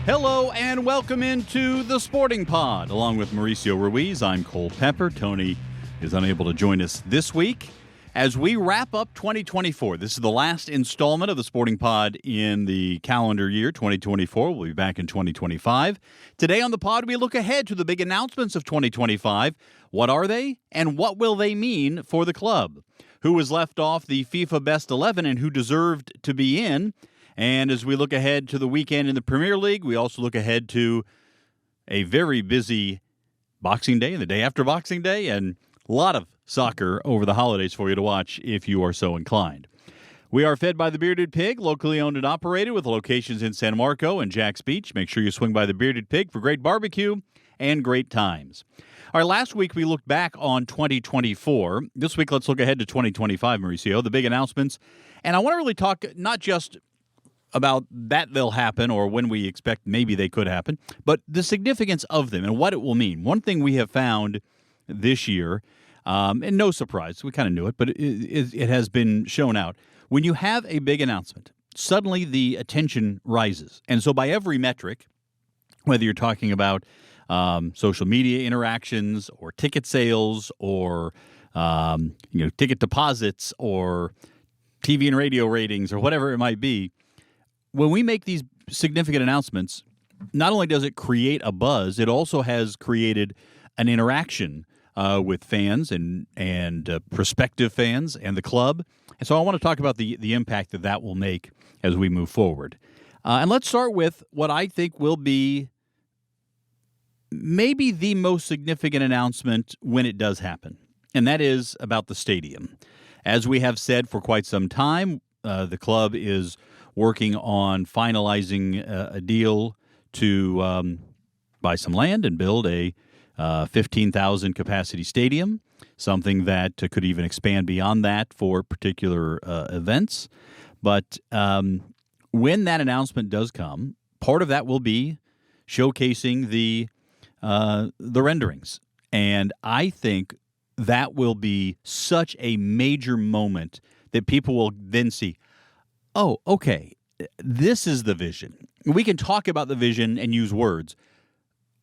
Hello and welcome into the Sporting Pod. Along with Mauricio Ruiz, I'm Cole Pepper. Tony is unable to join us this week. As we wrap up 2024, this is the last installment of the Sporting Pod in the calendar year 2024. We'll be back in 2025. Today on the pod, we look ahead to the big announcements of 2025. What are they, and what will they mean for the club? Who was left off the FIFA Best XI and who deserved to be in? And as we look ahead to the weekend in the Premier League, we also look ahead to a very busy Boxing Day and the day after Boxing Day, and a lot of soccer over the holidays for you to watch if you are so inclined. We are fed by The Bearded Pig, locally owned and operated with locations in San Marco and Jack's Beach. Make sure you swing by The Bearded Pig for great barbecue and great times. All right, last week we looked back on 2024. This week, let's look ahead to 2025, Mauricio, the big announcements. And I want to really talk not just about that they'll happen or when we expect maybe they could happen, but the significance of them and what it will mean. One thing we have found this year, and no surprise, we kind of knew it, but it has been shown out. When you have a big announcement, suddenly the attention rises. And so by every metric, whether you're talking about social media interactions or ticket sales or ticket deposits or TV and radio ratings or whatever it might be, when we make these significant announcements, not only does it create a buzz, it also has created an interaction with fans and prospective fans and the club. And so I want to talk about the impact that will make as we move forward. And let's start with what I think will be maybe the most significant announcement when it does happen, and that is about the stadium. As we have said for quite some time, the club is working on finalizing a deal to buy some land and build a 15,000 capacity stadium, something that could even expand beyond that for particular events. But when that announcement does come, part of that will be showcasing the renderings. And I think that will be such a major moment that people will then see, oh, okay, this is the vision. We can talk about the vision and use words,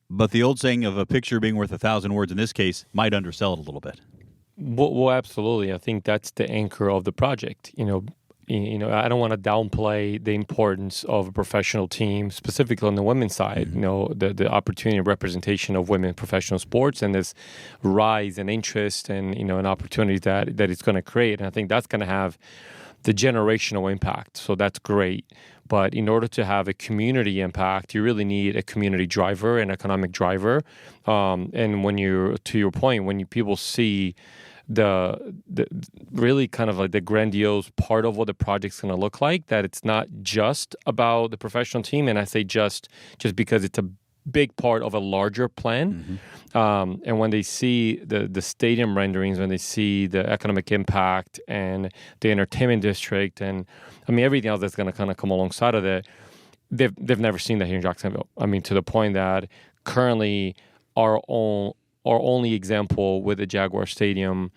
but the old saying of a picture being worth 1,000 words in this case might undersell it a little bit. Well, absolutely. I think that's the anchor of the project. I don't want to downplay the importance of a professional team, specifically on the women's side. Mm-hmm. The opportunity and representation of women in professional sports and this rise in interest and an opportunity that it's going to create. And I think that's going to have the generational impact. So that's great. But in order to have a community impact, you really need a community driver, an economic driver. And to your point, when people see the really kind of like the grandiose part of what the project's going to look like, that it's not just about the professional team, and I say just because it's a big part of a larger plan. Mm-hmm. And when they see the stadium renderings, when they see the economic impact and the entertainment district and everything else that's going to kind of come alongside of it, they've never seen that here in Jacksonville. To the point that currently our only example with the Jaguar Stadium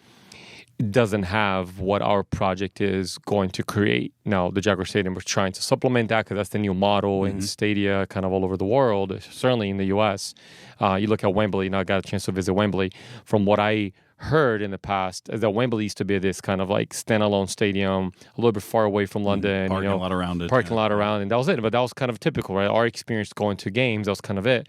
doesn't have what our project is going to create. Now, the Jaguar Stadium, we're trying to supplement that because that's the new model mm-hmm. in stadia kind of all over the world, certainly in the U.S. You look at Wembley, I got a chance to visit Wembley. From what I heard in the past, is that Wembley used to be this kind of like standalone stadium, a little bit far away from London. Parking lot around it. Parking lot around, and that was it. But that was kind of typical, right? Our experience going to games, that was kind of it.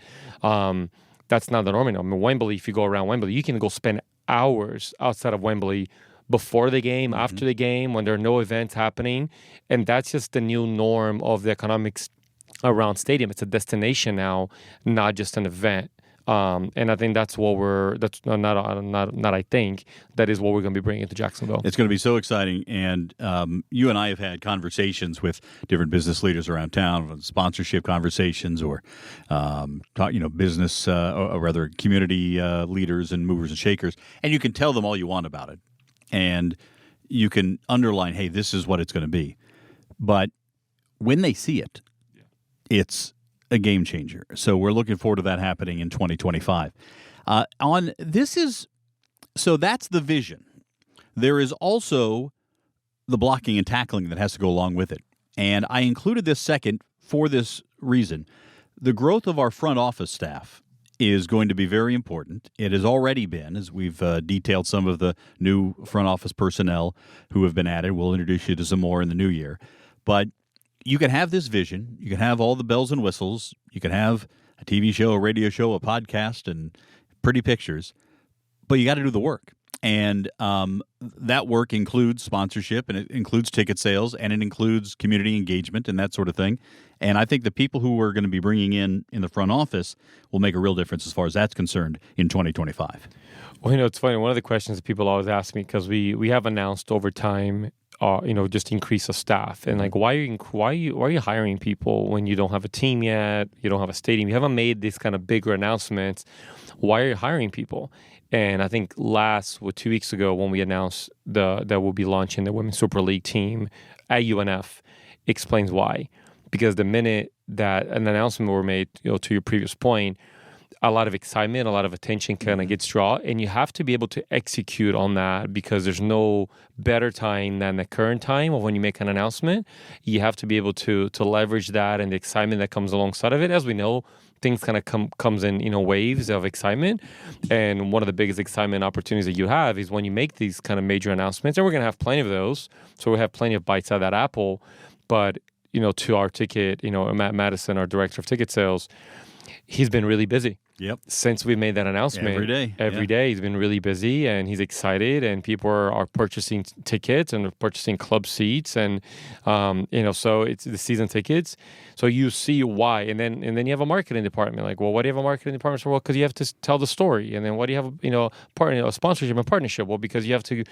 That's not the norm now. Wembley, if you go around Wembley, you can go spend hours outside of Wembley before the game, mm-hmm. after the game, when there are no events happening. And that's just the new norm of the economics around stadium. It's a destination now, not just an event. And I think that is what we're going to be bringing to Jacksonville. It's going to be so exciting. And you and I have had conversations with different business leaders around town, sponsorship conversations or, business or rather community leaders and movers and shakers. And you can tell them all you want about it. And you can underline, hey, this is what it's going to be. But when they see it, it's a game changer. So we're looking forward to that happening in 2025. So that's the vision. There is also the blocking and tackling that has to go along with it. And I included this second for this reason. the growth of our front office staff is going to be very important. It has already been, as we've detailed some of the new front office personnel who have been added. We'll introduce you to some more in the new year. But you can have this vision. You can have all the bells and whistles. You can have a TV show, a radio show, a podcast, and pretty pictures. But you got to do the work. And that work includes sponsorship, and it includes ticket sales, and it includes community engagement and that sort of thing. And I think the people who we're going to be bringing in the front office will make a real difference as far as that's concerned in 2025. Well, it's funny. One of the questions that people always ask me, because we have announced over time, just increase of staff, and like, why are you hiring people when you don't have a team yet? You don't have a stadium. You haven't made these kind of bigger announcements. Why are you hiring people? And I think 2 weeks ago when we announced that we'll be launching the Women's Super League team at UNF, explains why. Because the minute that an announcement were made, to your previous point, a lot of excitement, a lot of attention kind of gets drawn, and you have to be able to execute on that, because there's no better time than the current time of when you make an announcement. You have to be able to leverage that and the excitement that comes alongside of it. As we know, things kind of comes in waves of excitement, and one of the biggest excitement opportunities that you have is when you make these kind of major announcements, and we're going to have plenty of those, so we have plenty of bites out of that apple. But to our ticket, Matt Madison, our director of ticket sales, he's been really busy. Yep. Since we made that announcement. Every day he's been really busy, and he's excited, and people are purchasing tickets and purchasing club seats, and so it's the season tickets. So you see why, and then you have a marketing department. Like, well, why do you have a marketing department? Well, because you have to tell the story. And then why do you have a sponsorship and partnership? Well, because you have to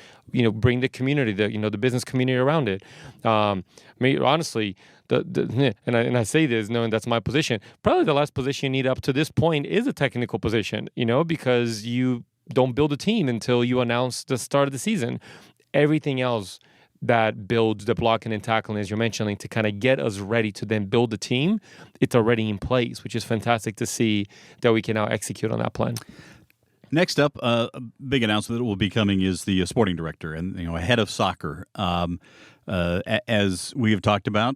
bring the community, the business community around it. Honestly. And I say this knowing that's my position. Probably the last position you need up to this point is a technical position, because you don't build a team until you announce the start of the season. Everything else that builds the blocking and tackling, as you're mentioning, to kind of get us ready to then build the team, it's already in place, which is fantastic to see that we can now execute on that plan. Next up, a big announcement that will be coming is the sporting director and a head of soccer. As we have talked about,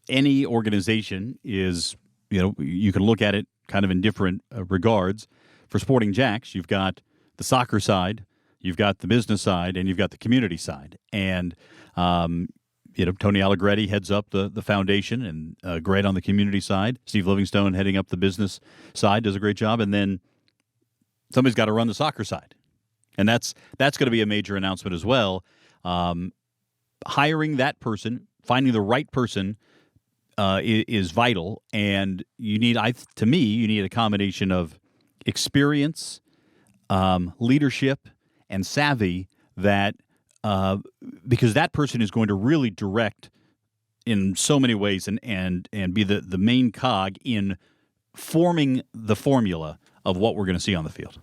any organization is, you can look at it kind of in different regards. For Sporting Jacks, you've got the soccer side, you've got the business side, and you've got the community side. And, Tony Allegretti heads up the foundation, and great on the community side. Steve Livingstone heading up the business side, does a great job. And then somebody's got to run the soccer side. And that's going to be a major announcement as well. Hiring that person, finding the right person is vital, and you need a combination of experience, leadership, and savvy because that person is going to really direct in so many ways and be the main cog in forming the formula of what we're going to see on the field.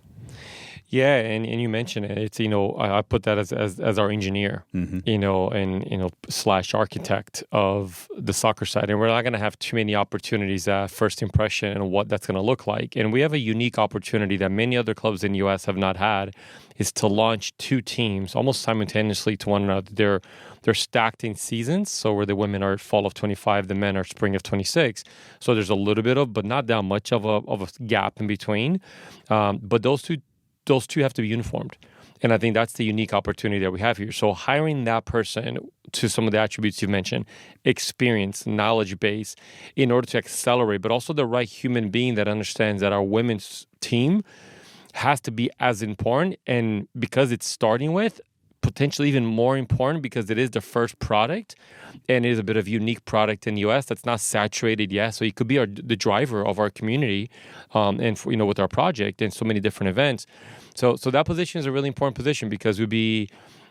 Yeah, and you mentioned it. It's I put that as our engineer, and / architect of the soccer side, and we're not going to have too many opportunities at first impression and what that's going to look like. And we have a unique opportunity that many other clubs in the U.S. have not had, is to launch two teams almost simultaneously to one another. They're stacked in seasons, so where the women are fall of 25, the men are spring of 26. So there's a little bit but not that much of a gap in between. But those two have to be uniformed. And I think that's the unique opportunity that we have here. So hiring that person to some of the attributes you've mentioned, experience, knowledge base, in order to accelerate, but also the right human being that understands that our women's team has to be as important. And because it's starting with, potentially even more important because it is the first product and it is a bit of a unique product in the U.S. that's not saturated yet. So it could be the driver of our community and with our project and so many different events. So that position is a really important position because it would be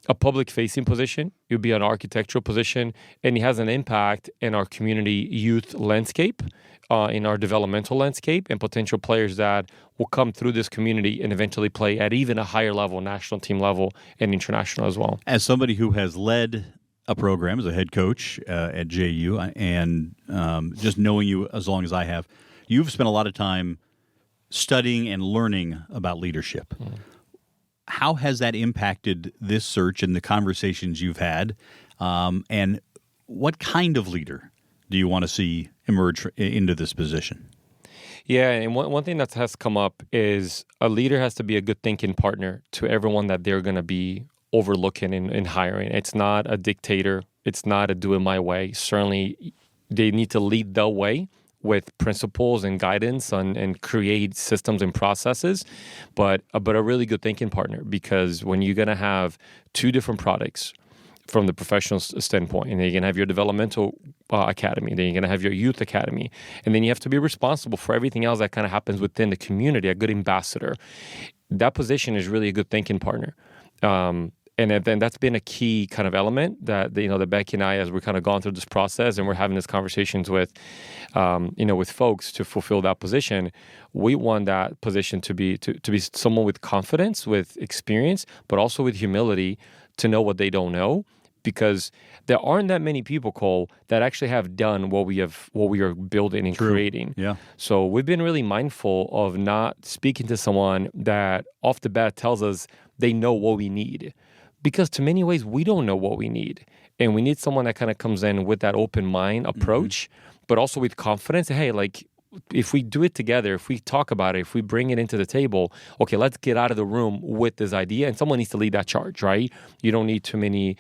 a public-facing position, it would be an architectural position, and it has an impact in our community youth landscape, in our developmental landscape, and potential players that will come through this community and eventually play at even a higher level, national team level, and international as well. As somebody who has led a program as a head coach at JU, and just knowing you as long as I have, you've spent a lot of time studying and learning about leadership. Mm. How has that impacted this search and the conversations you've had? And what kind of leader do you want to see emerge into this position? Yeah, and one thing that has come up is a leader has to be a good thinking partner to everyone that they're going to be overlooking and hiring. It's not a dictator. It's not a do it my way. Certainly, they need to lead the way with principles and guidance and create systems and processes, but a really good thinking partner, because when you're going to have two different products from the professional standpoint, and then you're going to have your developmental academy, then you're going to have your youth academy, and then you have to be responsible for everything else that kind of happens within the community, a good ambassador. That position is really a good thinking partner. And then that's been a key kind of element that that Becky and I, as we're kind of gone through this process and we're having these conversations with, with folks to fulfill that position, we want that position to be someone with confidence, with experience, but also with humility to know what they don't know, because there aren't that many people, Cole, that actually have done what we are building and creating. Yeah. So we've been really mindful of not speaking to someone that off the bat tells us they know what we need. Because to many ways, we don't know what we need. And we need someone that kind of comes in with that open mind approach, but also with confidence. Hey, like, if we do it together, if we talk about it, if we bring it into the table, okay, let's get out of the room with this idea. And someone needs to lead that charge, right? You don't need too many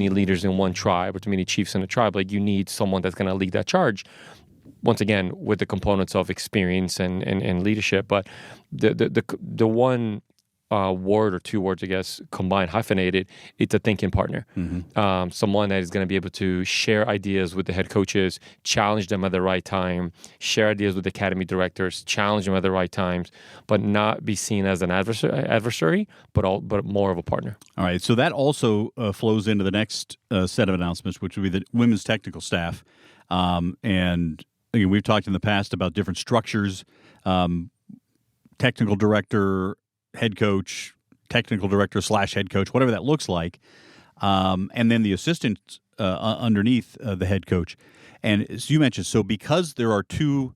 leaders in one tribe or too many chiefs in a tribe. Like, you need someone that's going to lead that charge. Once again, with the components of experience and leadership. But the one word or two words, I guess, combined, hyphenated, it's a thinking partner. Someone that is going to be able to share ideas with the head coaches, challenge them at the right time, share ideas with the academy directors, challenge them at the right times, but not be seen as an adversary, but more of a partner. All right, so that also flows into the next set of announcements, which would be the women's technical staff. And again, we've talked in the past about different structures, technical director, head coach, technical director / head coach, whatever that looks like, and then the assistant underneath the head coach. And as you mentioned, so because there are two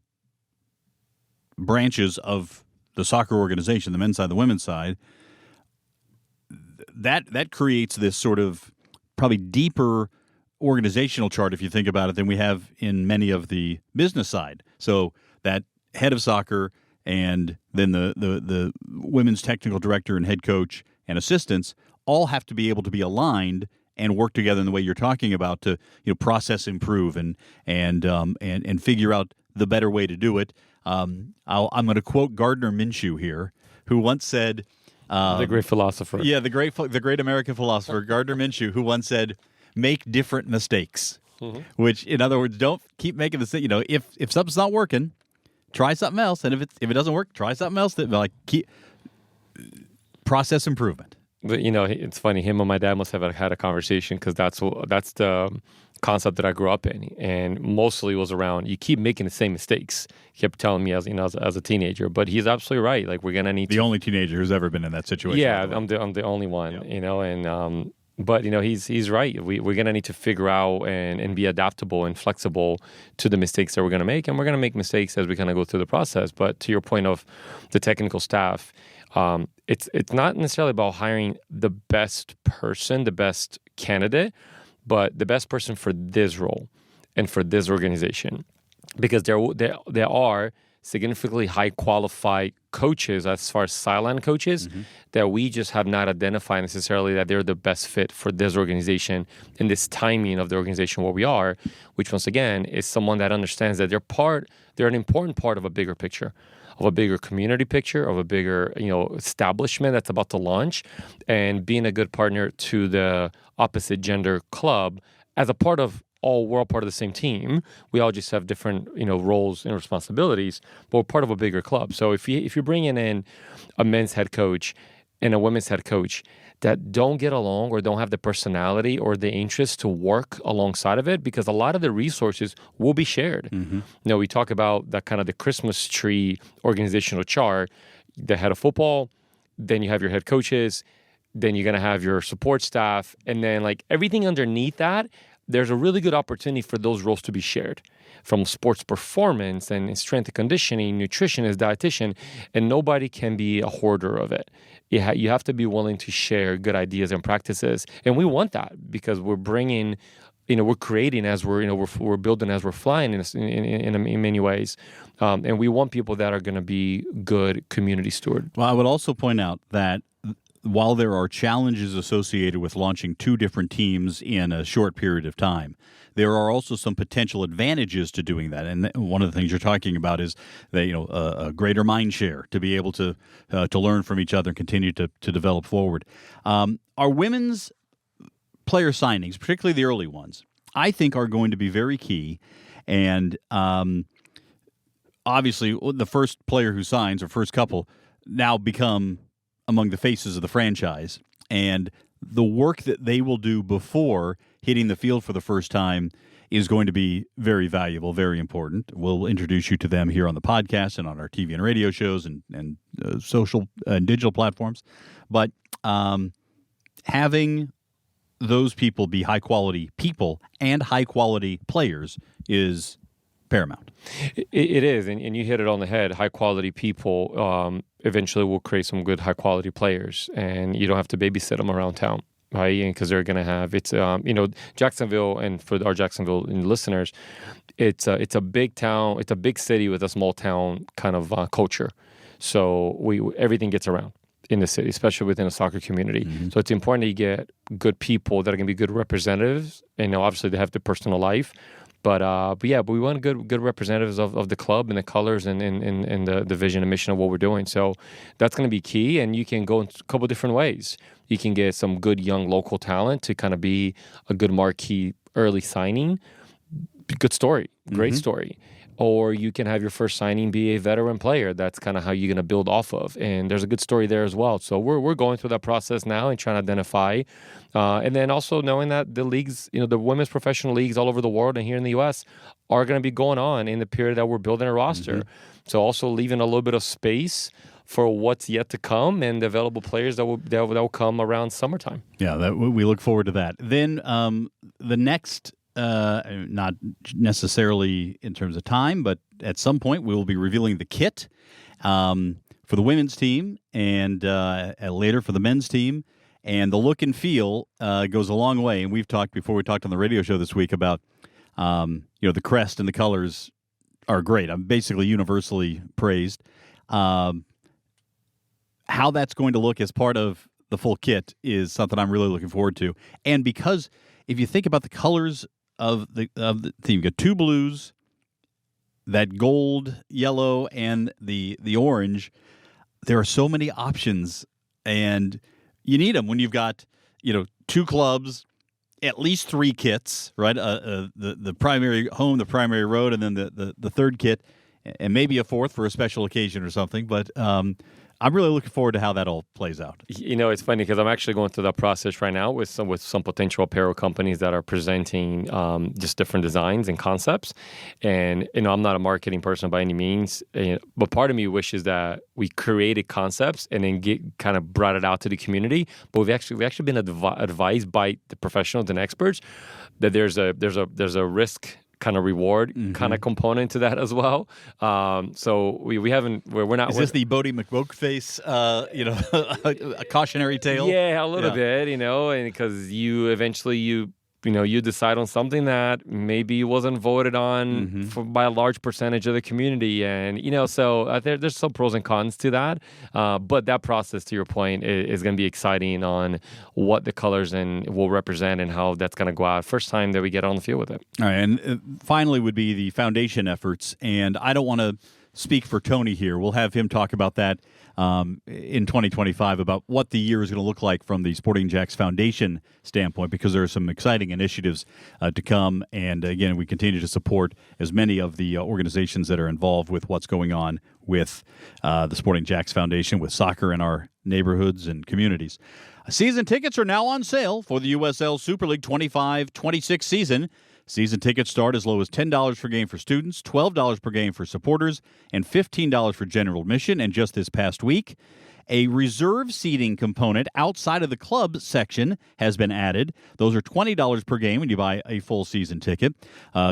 branches of the soccer organization, the men's side, the women's side, that creates this sort of probably deeper organizational chart, if you think about it, than we have in many of the business side. So that head of soccer, and then the women's technical director and head coach and assistants all have to be able to be aligned and work together in the way you're talking about to process improve and figure out the better way to do it. I'm going to quote Gardner Minshew here, who once said, the great philosopher. Yeah, the great American philosopher Gardner Minshew, who once said, "Make different mistakes," which, in other words, don't keep making the same. If something's not working, try something else, and if it doesn't work, try something else. That keep process improvement. But, it's funny. Him and my dad must have had a conversation, because that's the concept that I grew up in, and mostly was around you keep making the same mistakes. He kept telling me as a teenager, but he's absolutely right. Like, we're gonna need the only teenager who's ever been in that situation. Yeah, I'm the only one. Yeah. But he's right. We're gonna need to figure out and be adaptable and flexible to the mistakes that we're gonna make, and we're gonna make mistakes as we kind of go through the process. But to your point of the technical staff, it's not necessarily about hiring the best person, the best candidate, but the best person for this role and for this organization, because there are significantly high qualified coaches as far as sideline coaches that we just have not identified necessarily that they're the best fit for this organization in this timing of the organization where we are, which once again is someone that understands that they're an important part of a bigger picture, of a bigger community picture, of a bigger establishment that's about to launch, and being a good partner to the opposite gender club as a part of we're all part of the same team. We all just have different, roles and responsibilities, but we're part of a bigger club. So if you're bringing in a men's head coach and a women's head coach that don't get along or don't have the personality or the interest to work alongside of it, because a lot of the resources will be shared. We talk about that kind of the Christmas tree organizational chart, the head of football, then you have your head coaches, then you're going to have your support staff, and then like everything underneath that, there's a really good opportunity for those roles to be shared, from sports performance and strength and conditioning, nutritionist, dietitian, and nobody can be a hoarder of it. You have to be willing to share good ideas and practices, and we want that because we're bringing we're creating as we're building as we're flying in many ways, and we want people that are going to be good community stewards. Well, I would also point out that while there are challenges associated with launching two different teams in a short period of time, there are also some potential advantages to doing that. And one of the things you're talking about is that, a greater mind share to be able to learn from each other and continue to develop forward. Our women's player signings, particularly the early ones, I think are going to be very key. And obviously, the first player who signs, or first couple, now become among the faces of the franchise. And the work that they will do before hitting the field for the first time is going to be very valuable, very important. We'll introduce you to them here on the podcast and on our TV and radio shows and social and digital platforms. But having those people be high-quality people and high-quality players is paramount. It is, and you hit it on the head. High-quality people eventually will create some good high-quality players, and you don't have to babysit them around town, right? Because they're going to have Jacksonville, and for our Jacksonville listeners, it's a big town, it's a big city with a small town kind of culture. So everything gets around in the city, especially within a soccer community. Mm-hmm. So it's important that you get good people that are going to be good representatives, and obviously they have their personal life. But we want good representatives of the club and the colors and the vision and mission of what we're doing. So that's going to be key, and you can go in a couple different ways. You can get some good young local talent to kind of be a good marquee early signing. Good story, great story. Or you can have your first signing be a veteran player. That's kind of how you're going to build off of. And there's a good story there as well. So we're going through that process now and trying to identify. And then also knowing that the leagues, the women's professional leagues all over the world and here in the U.S. are going to be going on in the period that we're building a roster. So also leaving a little bit of space for what's yet to come and the available players that will come around summertime. Yeah, we look forward to that. Then the next... not necessarily in terms of time, but at some point we will be revealing the kit for the women's team and later for the men's team. And the look and feel goes a long way. And we talked on the radio show this week about the crest and the colors are great. I'm basically universally praised. How that's going to look as part of the full kit is something I'm really looking forward to. And because if you think about the colors of the team, you've got two blues, that gold, yellow, and the orange. There are so many options, and you need them when you've got two clubs, at least three kits, right? The primary home, the primary road, and then the third kit, and maybe a fourth for a special occasion or something. But I'm really looking forward to how that all plays out. It's funny because I'm actually going through that process right now with some potential apparel companies that are presenting just different designs and concepts. And I'm not a marketing person by any means, but part of me wishes that we created concepts and then kind of brought it out to the community. But we've actually been advised by the professionals and experts that there's a risk kind of reward kind of component to that as well. So we're not. Is this the Bodie McBokeface, a cautionary tale? Yeah, a little bit, and because you decide on something that maybe wasn't voted on by a large percentage of the community. And, so there's some pros and cons to that. But that process, to your point, is going to be exciting on what the colors will represent and how that's going to go out first time that we get on the field with it. All right. And finally would be the foundation efforts. And I don't want to speak for Tony here. We'll have him talk about that in 2025, about what the year is going to look like from the Sporting Jacks Foundation standpoint, because there are some exciting initiatives to come. And again, we continue to support as many of the organizations that are involved with what's going on with the Sporting Jacks Foundation, with soccer in our neighborhoods and communities. Season tickets are now on sale for the USL Super League 25-26 season. Season tickets start as low as $10 per game for students, $12 per game for supporters, and $15 for general admission. And just this past week, A reserve seating component outside of the club section has been added. Those are $20 per game when you buy a full season ticket.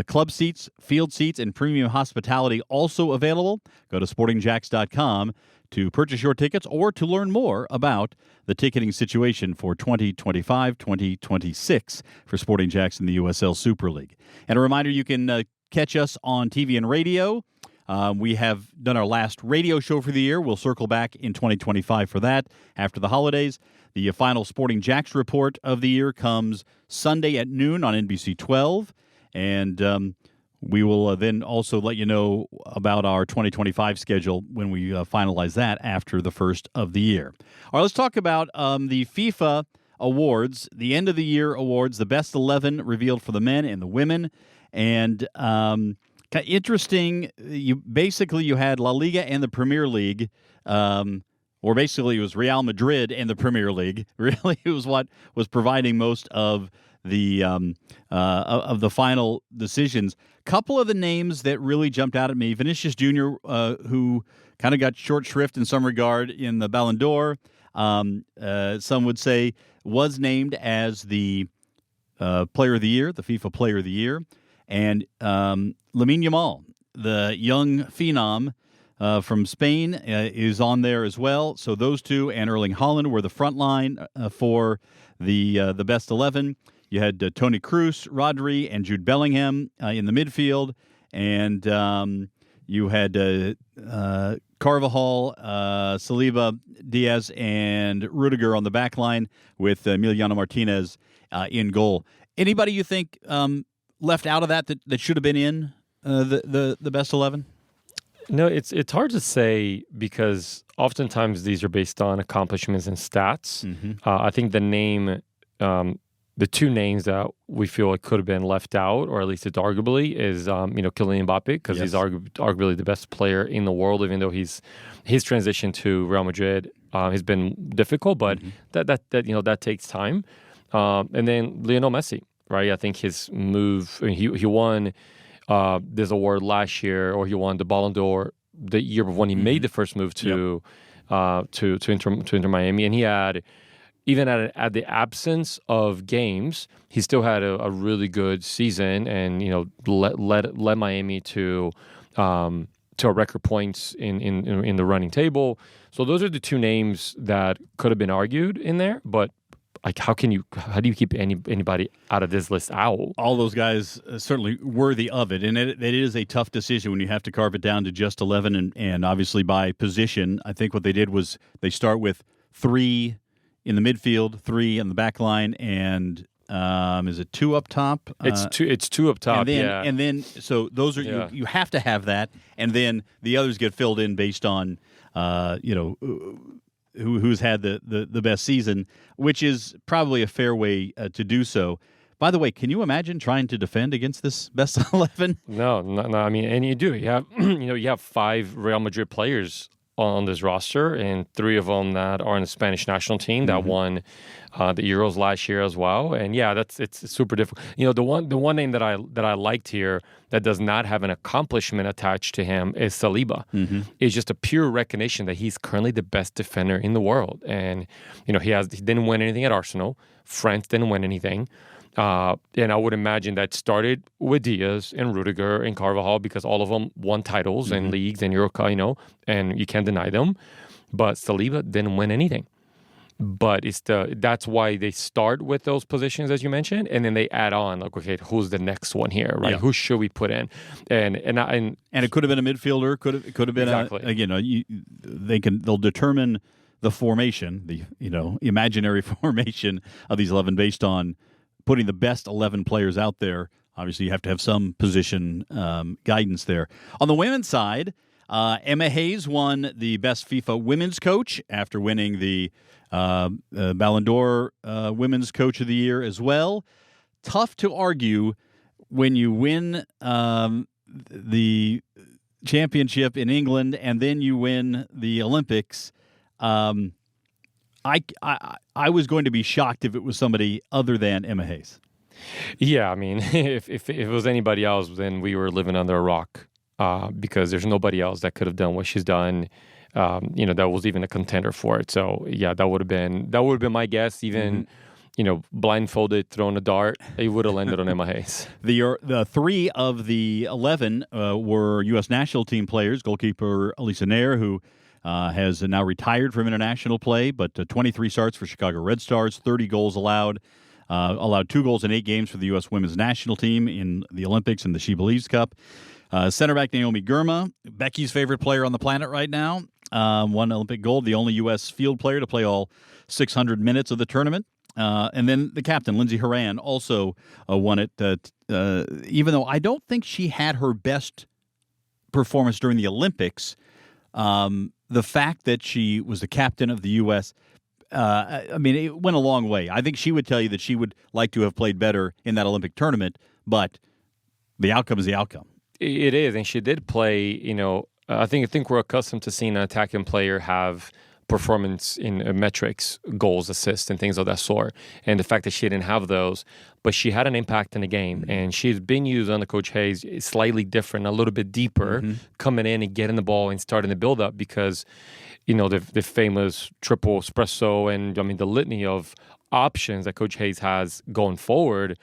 Club seats, field seats, and premium hospitality also available. Go to sportingjacks.com to purchase your tickets or to learn more about the ticketing situation for 2025-2026 for Sporting Jacks in the USL Super League. And a reminder, you can catch us on TV and radio. We have done our last radio show for the year. We'll circle back in 2025 for that after the holidays. The final Sporting Jacks report of the year comes Sunday at noon on NBC 12. And we will then also let you know about our 2025 schedule when we finalize that after the first of the year. All right, let's talk about the FIFA awards, the end of the year awards, the best 11 revealed for the men and the women. And interesting, you had La Liga and the Premier League, or basically it was Real Madrid and the Premier League. Really, it was what was providing most of the final decisions. Couple of the names that really jumped out at me: Vinicius Jr., who kind of got short shrift in some regard in the Ballon d'Or. Some would say was named as the Player of the Year, the FIFA Player of the Year, and Lamine Yamal, the young phenom from Spain, is on there as well. So those two and Erling Haaland were the front line for the best 11. You had Toni Kroos, Rodri, and Jude Bellingham in the midfield, and you had Carvajal, Saliba, Diaz, and Rudiger on the back line with Emiliano Martinez in goal. Anybody you think left out of that should have been in the best 11? No, it's hard to say because oftentimes these are based on accomplishments and stats. Mm-hmm. I think the two names that we feel like could have been left out, or at least it's arguably, is Kylian Mbappe, because he's arguably the best player in the world, even though his transition to Real Madrid has been difficult, but that takes time. And then Lionel Messi, right? I think his move, he won this award last year, or he won the Ballon d'Or the year before when he made the first move to Inter Miami, and he had, even at the absence of games, he still had a really good season, and led Miami to record points in the running table. So those are the two names that could have been argued in there, but like, how do you keep anybody out of this list out? All those guys certainly worthy of it, and it is a tough decision when you have to carve it down to just 11, and obviously by position. I think what they did was they start with 3 in the midfield, 3 on the back line, and is it 2 up top? It's two up top, and then so those are you have to have that, and then the others get filled in based on who's had the best season, which is probably a fair way to do so. By the way, can you imagine trying to defend against this best 11? No. I mean, and you do. You have you have 5 Real Madrid players on this roster, and 3 of them that are in the Spanish national team that won the Euros last year as well. And it's super difficult. The one name that I liked here that does not have an accomplishment attached to him is Saliba. Mm-hmm. It's just a pure recognition that he's currently the best defender in the world, and he didn't win anything at Arsenal. France didn't win anything. And I would imagine that started with Diaz and Rudiger and Carvajal, because all of them won titles and leagues and Euro, and you can't deny them. But Saliba didn't win anything. But that's why they start with those positions, as you mentioned, and then they add on, like, okay, who's the next one here, right? Yeah. Who should we put in? And it could have been a midfielder, could have been exactly. They'll determine the formation, the imaginary formation of these 11 based on putting the best 11 players out there. Obviously, you have to have some position guidance there. On the women's side, Emma Hayes won the Best FIFA Women's Coach after winning the Ballon d'Or Women's Coach of the Year as well. Tough to argue when you win the championship in England and then you win the Olympics. I was going to be shocked if it was somebody other than Emma Hayes. Yeah, I mean, if it was anybody else, then we were living under a rock, because there's nobody else that could have done what she's done. that was even a contender for it. So yeah, that would have been my guess. Even blindfolded, thrown a dart, it would have landed on Emma Hayes. The 3 of the 11 were U.S. national team players. Goalkeeper Elisa Nair, who has now retired from international play, but 23 starts for Chicago Red Stars, 30 goals allowed 2 goals in 8 games for the U.S. women's national team in the Olympics and the She Believes Cup. Center back Naomi Girma, Becky's favorite player on the planet right now, won Olympic gold, the only U.S. field player to play all 600 minutes of the tournament. And then the captain, Lindsey Horan, also won it, even though I don't think she had her best performance during the Olympics. The fact that she was the captain of the U.S., it went a long way. I think she would tell you that she would like to have played better in that Olympic tournament, but the outcome is the outcome. It is, and she did play, I think we're accustomed to seeing an attacking player have performance in metrics, goals, assists, and things of that sort. And the fact that she didn't have those, but she had an impact in the game. And she's been used under Coach Hayes slightly different, a little bit deeper, coming in and getting the ball and starting the build-up because, the famous triple espresso and, the litany of options that Coach Hayes has going forward.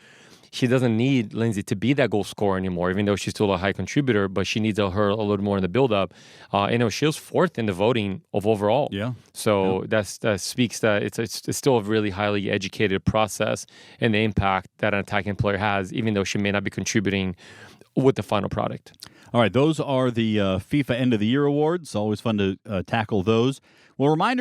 She doesn't need Lindsey to be that goal scorer anymore, even though she's still a high contributor, but she needs her a little more in the build-up. She was 4th in the voting of overall. Yeah. So that speaks that it's still a really highly educated process and the impact that an attacking player has, even though she may not be contributing with the final product. All right, those are the FIFA End of the Year awards. Always fun to tackle those. Well, remind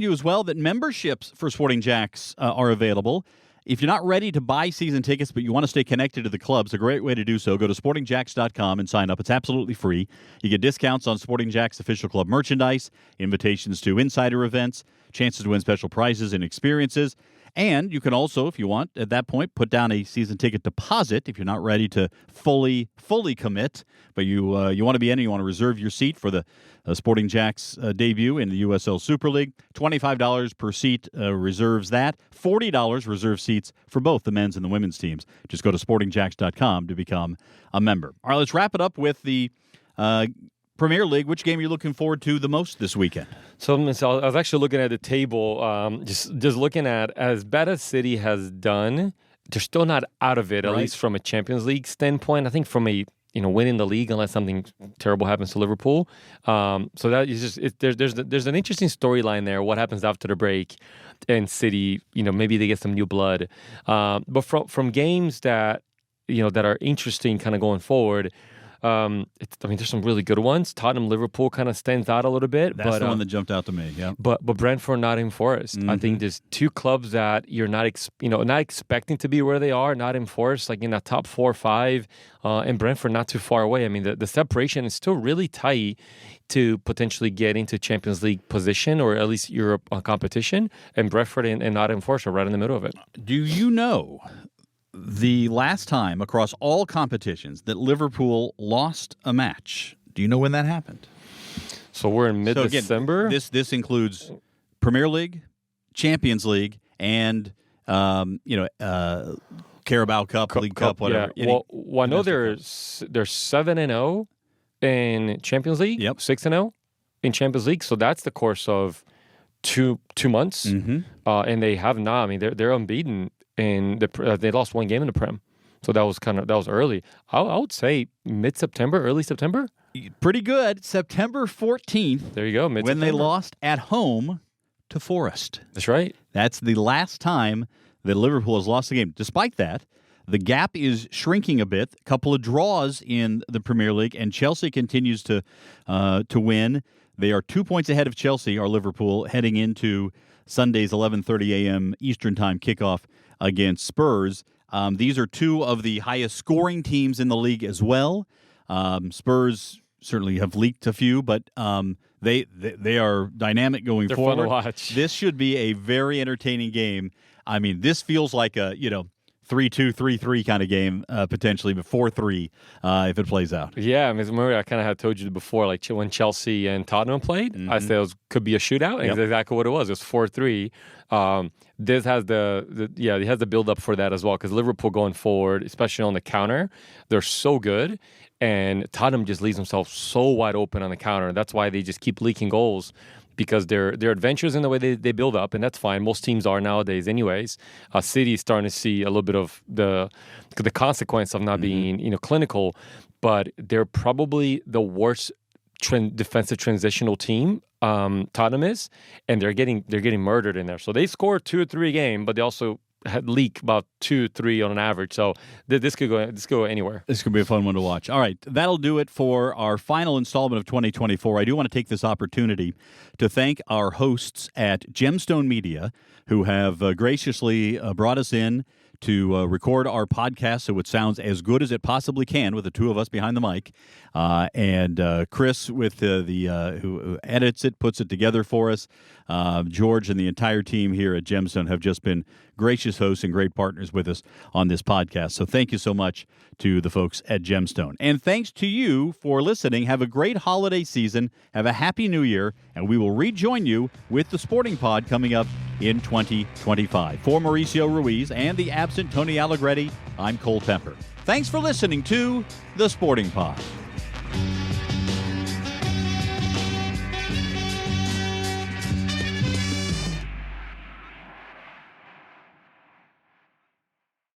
you as well that memberships for Sporting Jacks are available. If you're not ready to buy season tickets, but you want to stay connected to the clubs, a great way to do so. Go to sportingjacks.com and sign up. It's absolutely free. You get discounts on Sporting Jacks official club merchandise, invitations to insider events, chances to win special prizes and experiences. And you can also, if you want, at that point, put down a season ticket deposit if you're not ready to fully commit, but you want to be in and you want to reserve your seat for the Sporting Jacks debut in the USL Super League. $25 per seat reserves that. $40 reserves seats for both the men's and the women's teams. Just go to sportingjacks.com to become a member. All right, let's wrap it up with the Premier League. Which game are you looking forward to the most this weekend? So I was actually looking at the table, just looking at as bad as City has done, they're still not out of it, at least from a Champions League standpoint. I think from a winning the league, unless something terrible happens to Liverpool. So that is just there's an interesting storyline there. What happens after the break, and City, maybe they get some new blood. But from games that that are interesting, kind of going forward. There's some really good ones. Tottenham, Liverpool kind of stands out a little bit. That's the one that jumped out to me. Yeah. But Brentford, Nottingham Forest. I think there's 2 clubs that you're not expecting to be where they are. Nottingham Forest, like in that top 4 or 5, and Brentford not too far away. I mean, the separation is still really tight to potentially get into Champions League position or at least Europe competition. And Brentford and Nottingham Forest are right in the middle of it. Do you know the last time across all competitions that lost a match? Do you know when that happened? So we're in mid-December? So this includes Premier League, Champions League, and Carabao Cup, League Cup, whatever. Yeah. Well, I know they're 7-0 in Champions League, 6-0 in Champions League. So that's the course of two months. And they have not. I mean, they're unbeaten. And they lost 1 game in the Prem, so that was early. I would say mid-September, early September. Pretty good. September 14th. There you go. When they lost at home to Forest. That's right. That's the last time that Liverpool has lost a game. Despite that, the gap is shrinking a bit. A couple of draws in the Premier League, and Chelsea continues to win. They are 2 points ahead of Chelsea, or Liverpool, heading into Sunday's 11:30 a.m. Eastern Time kickoff against Spurs. These are 2 of the highest scoring teams in the league as well. Spurs certainly have leaked a few, but they are dynamic going forward. Fun to watch. This should be a very entertaining game. I mean, this feels like a 3-2, 3-3 kind of game, potentially, but 4-3 if it plays out. Yeah, I mean, remember I kind of had told you before, like when Chelsea and Tottenham played, I said it could be a shootout, and it's exactly what it was. It was 4-3. This has it has the build up for that as well, because Liverpool going forward, especially on the counter, they're so good, and Tottenham just leaves themselves so wide open on the counter. That's why they just keep leaking goals, because they're adventurous in the way they build up, and that's fine. Most teams are nowadays anyways. City is starting to see a little bit of the consequence of not being clinical, but they're probably the worst defensive transitional team, Tottenham is, and they're getting murdered in there. So they score 2 or 3 a game, but they also leak about 2-3 on an average. So this could go anywhere. This could be a fun one to watch. All right, that'll do it for our final installment of 2024. I do want to take this opportunity to thank our hosts at Gemstone Media, who have graciously brought us in to record our podcast so it sounds as good as it possibly can with the two of us behind the mic. And Chris with who edits it, puts it together for us. George and the entire team here at Gemstone have just been gracious hosts and great partners with us on this podcast. So thank you so much to the folks at Gemstone. And thanks to you for listening. Have a great holiday season. Have a happy new year. And we will rejoin you with the Sporting Pod coming up in 2025. For Mauricio Ruiz and the absent Tony Allegretti, I'm Cole Pepper. Thanks for listening to the Sporting Pod.